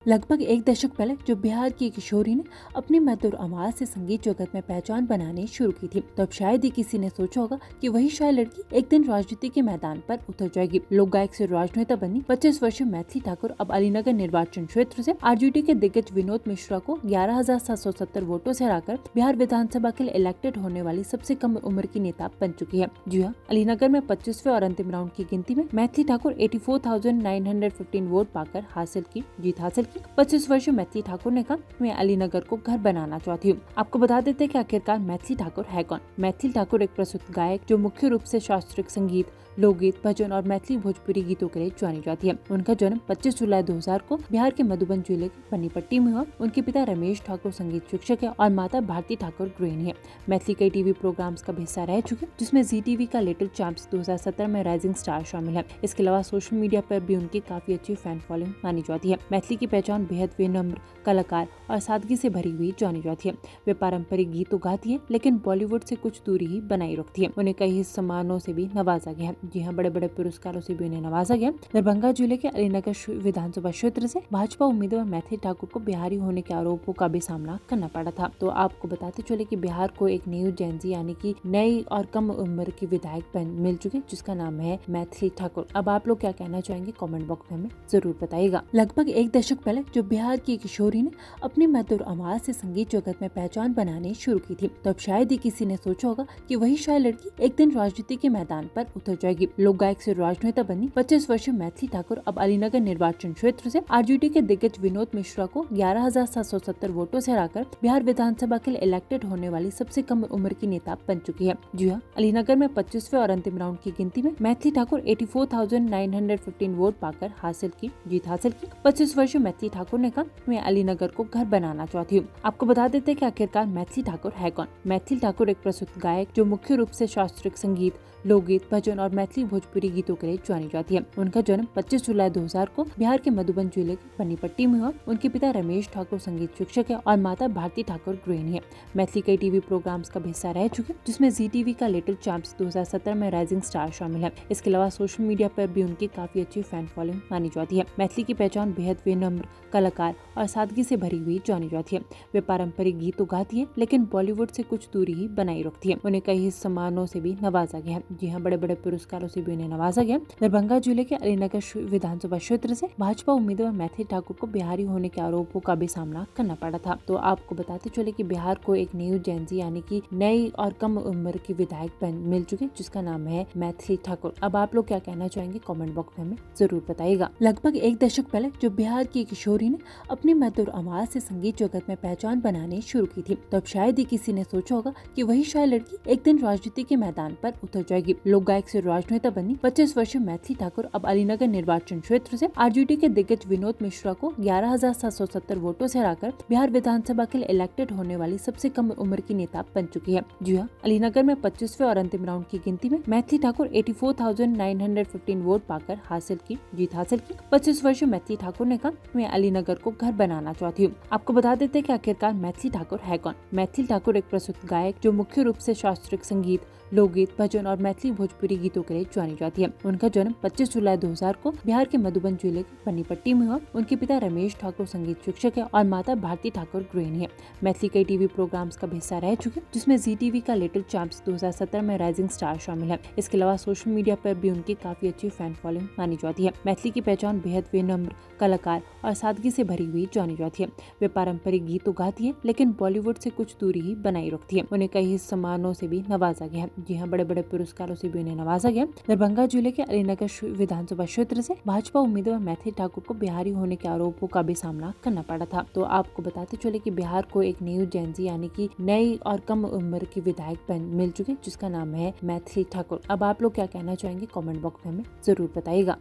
लगभग एक दशक पहले जो बिहार की किशोरी ने अपनी मधुर आवाज से संगीत जगत में पहचान बनानी शुरू की थी, तो अब शायद ही किसी ने सोचा होगा कि वही शायद लड़की एक दिन राजनीति के मैदान पर उतर जाएगी। लोक गायक से राजनेता बनी 25 वर्षीय मैथिली ठाकुर अब अलीनगर निर्वाचन क्षेत्र से आरजेडी के दिग्गज विनोद मिश्रा को 11,770 वोटों से हराकर बिहार विधानसभा के लिए इलेक्टेड होने वाली सबसे कम उम्र की नेता बन चुकी है। जी हाँ, अलीनगर में 25वें और अंतिम राउंड की गिनती में मैथिली ठाकुर 84,915 वोट पाकर जीत हासिल 25 वर्षीय मैथिली ठाकुर ने कहा, मैं अलीनगर को घर बनाना चाहती हूँ। आपको बता देते हैं कि आखिरकार मैथिली ठाकुर है कौन। मैथिली ठाकुर एक प्रसिद्ध गायक जो मुख्य रूप से शास्त्रीय संगीत, लोकगीत, भजन और मैथिली भोजपुरी गीतों के लिए जानी जाती है। उनका जन्म 25 जुलाई 2000 को बिहार के मधुबन जिले के पन्नीपट्टी में हुआ। उनके पिता रमेश ठाकुर संगीत शिक्षक है और माता भारती ठाकुर गृहिणी है। मैथिली कई टीवी प्रोग्राम्स का हिस्सा रह चुके, जिसमें जी टीवी का लिटिल चैंप्स 2017 में राइजिंग स्टार शामिल है। इसके अलावा सोशल मीडिया पर भी उनकी काफी अच्छी फैन फॉलोइंग मानी जाती है। मैथिली की पहचान बेहद विनम्र, कलाकार और सादगी से भरी हुई जानी जाती है। वे पारंपरिक गीत तो गाती है, लेकिन बॉलीवुड से कुछ दूरी ही बनाई रखती है। उन्हें कई सम्मानों से भी नवाजा गया है। जी हाँ, बड़े बड़े पुरस्कारों से भी उन्हें नवाजा गया। दरभंगा जिले के अलीनगर विधानसभा क्षेत्र से भाजपा उम्मीदवार मैथिली ठाकुर को बिहारी होने के आरोपों का भी सामना करना पड़ा था। तो आपको बताते चले कि बिहार को एक न्यू जेंजी यानी कि नई और कम उम्र की विधायक मिल चुके, जिसका नाम है मैथिली ठाकुर। अब आप लोग क्या कहना चाहेंगे कमेंट बॉक्स में हमें जरूर बताइएगा। लगभग एक दशक पहले जो बिहार की किशोरी ने अपनी मधुर आवाज से संगीत जगत में पहचान बनानी शुरू की थी, तो अब शायद ही किसी ने सोचा होगा कि वही शायद लड़की एक दिन राजनीति के मैदान पर उतर जाएगी। लोक गायक से राजनेता बनी 25 वर्षीय मैथिली ठाकुर अब अलीनगर निर्वाचन क्षेत्र से आरजेडी के दिग्गज विनोद मिश्रा को 11,770 वोटों से हराकर बिहार विधानसभा के लिए इलेक्टेड होने वाली सबसे कम उम्र की नेता बन चुकी है। जी हाँ, अलीनगर में 25वें और अंतिम राउंड की गिनती में मैथिली ठाकुर 84,915 वोट पाकर जीत हासिल की। 25 वर्षीय मैथिली ठाकुर ने कहा, मैं अलीनगर को घर बनाना चाहती हूँ। आपको बता देते हैं कि आखिरकार मैथिली ठाकुर है कौन। मैथिली ठाकुर एक प्रसिद्ध गायक जो मुख्य रूप से शास्त्रीय संगीत, लोकगीत, भजन और मैथिली भोजपुरी गीतों के लिए जानी जाती है। उनका जन्म 25 जुलाई 2000 को बिहार के मधुबन जिले के पन्नीपट्टी में हुआ। उनके पिता रमेश ठाकुर संगीत शिक्षक है और माता भारती ठाकुर गृहिणी है। मैथिली कई टीवी प्रोग्राम्स का हिस्सा रह चुके, जिसमें जी टीवी का लिटिल चैंप्स 2017 में राइजिंग स्टार शामिल है। इसके अलावा सोशल मीडिया पर भी उनकी काफी अच्छी फैन फॉलोइंग मानी जाती है। मैथिली की पहचान बेहद विनम्र, कलाकार और सादगी से भरी हुई जानी जाती है। वे पारंपरिक गीत तो गाती है, लेकिन बॉलीवुड से कुछ दूरी ही बनाई रखती है। उन्हें कई सम्मानों से भी नवाजा गया है। जी हाँ, बड़े बड़े पुरस्कारों से भी उन्हें नवाजा गया। दरभंगा जिले के अलीनगर विधानसभा क्षेत्र से भाजपा उम्मीदवार मैथिली ठाकुर को बिहारी होने के आरोपों का भी सामना करना पड़ा था। तो आपको बताते चले कि बिहार को एक न्यू जेंजी यानी कि नई और कम उम्र की विधायक मिल चुके, जिसका नाम है मैथिली ठाकुर। अब आप लोग क्या कहना चाहेंगे कमेंट बॉक्स में हमें जरूर बताइएगा। लगभग एक दशक पहले जो बिहार की किशोरी ने अपनी मधुर आवाज से संगीत जगत में पहचान बनानी शुरू की थी, तो अब शायद ही किसी ने सोचा होगा कि वही शायद लड़की एक दिन राजनीति के मैदान पर उतर जाएगी। लोक गायक से राजनेता बनी 25 वर्षीय मैथिली ठाकुर अब अलीनगर निर्वाचन क्षेत्र से आरजेडी के दिग्गज विनोद मिश्रा को 11,770 वोटों से हराकर बिहार विधानसभा के लिए इलेक्टेड होने वाली सबसे कम उम्र की नेता बन चुकी है। जी हाँ, अलीनगर में 25वें और अंतिम राउंड की गिनती में मैथिली ठाकुर 84,915 वोट पाकर जीत हासिल की। 25 वर्षीय मैथिली ठाकुर ने कहा, मैं अलीनगर को घर बनाना चाहती हूँ। आपको बता देते हैं कि आखिरकार मैथिली ठाकुर है कौन। मैथिली ठाकुर एक प्रसिद्ध गायक जो मुख्य रूप से शास्त्रीय संगीत, लोकगीत, भजन और मैथिली भोजपुरी गीतों के लिए जानी जाती है। उनका जन्म 25 जुलाई 2000 को बिहार के मधुबन जिले के पन्नीपट्टी में हुआ। उनके पिता रमेश ठाकुर संगीत शिक्षक है और माता भारती ठाकुर गृहिणी है। मैथिली कई टीवी प्रोग्राम्स का हिस्सा रह चुके, जिसमें जी टीवी का लिटिल चैंप्स 2017 में राइजिंग स्टार शामिल है। इसके अलावा सोशल मीडिया पर भी उनकी काफी अच्छी फैन फॉलोइंग मानी जाती है। मैथिली की पहचान बेहद विनम्र, कलाकार और सादगी से भरी हुई जानी जाती है। वे पारंपरिक गीत तो गाती है, लेकिन बॉलीवुड से कुछ दूरी ही बनाई रखती है। उन्हें कई सम्मानों से भी नवाजा गया है। जी हाँ, बड़े बड़े पुरस्कारों से भी उन्हें नवाजा गया। दरभंगा जिले के अलीनगर विधानसभा क्षेत्र से भाजपा उम्मीदवार मैथिली ठाकुर को बिहारी होने के आरोपों का भी सामना करना पड़ा था। तो आपको बताते चले कि बिहार को एक न्यू जेंजी यानी कि नई और कम उम्र की विधायक मिल चुके, जिसका नाम है मैथिली ठाकुर। अब आप लोग क्या कहना चाहेंगे कमेंट बॉक्स में हमें जरूर बताइएगा।